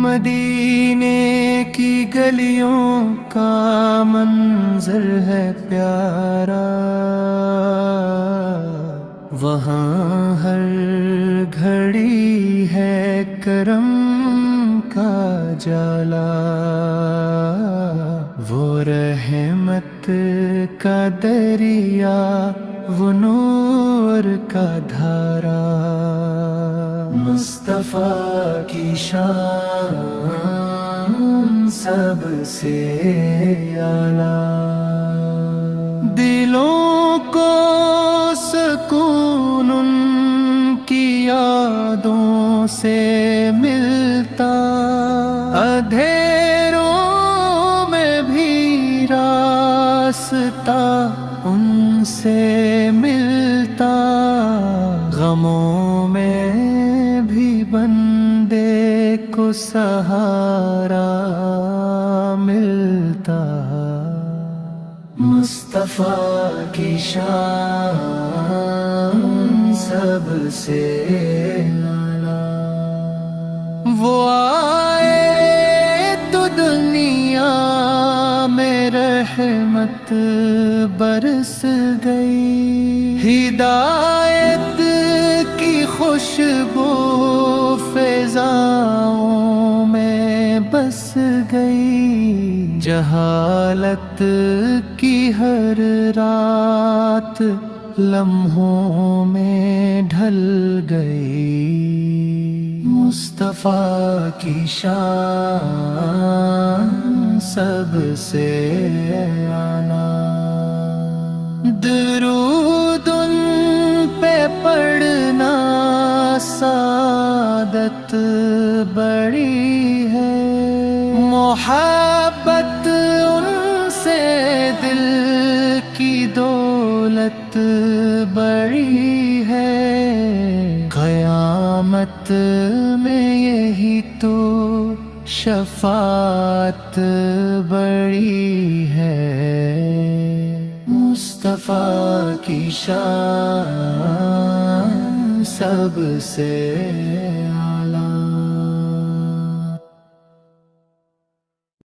مدینے کی گلیوں کا منظر ہے پیارا، وہاں ہر گھڑی ہے کرم کا جالا، وہ رحمت کا دریا، وہ نور کا دھارا، مصطفیٰ کی شان سب سے اعلیٰ، دلوں کو سکون ان کی یادوں سے ملتا، اندھیروں میں بھی راستہ ان سے ملتا، غموں میں بھی بندے کو سہارا ملتا، مصطفیٰ کی شان سب سے اعلیٰ، وہ آئے تو دنیا میں رحمت برس گئی، ہدایت کی خوشبو فضاؤں میں بس گئی، جہالت کی ہر رات لمحوں میں ڈھل گئی، مصطفیٰ کی شان سب سے اعلیٰ، درود ان پہ پڑھنا سعادت بڑی ہے، محبت ان سے دل کی دولت بڑی ہے، قیامت میں یہی تو شفاعت بڑی ہے، مصطفیٰ کی شان سب سے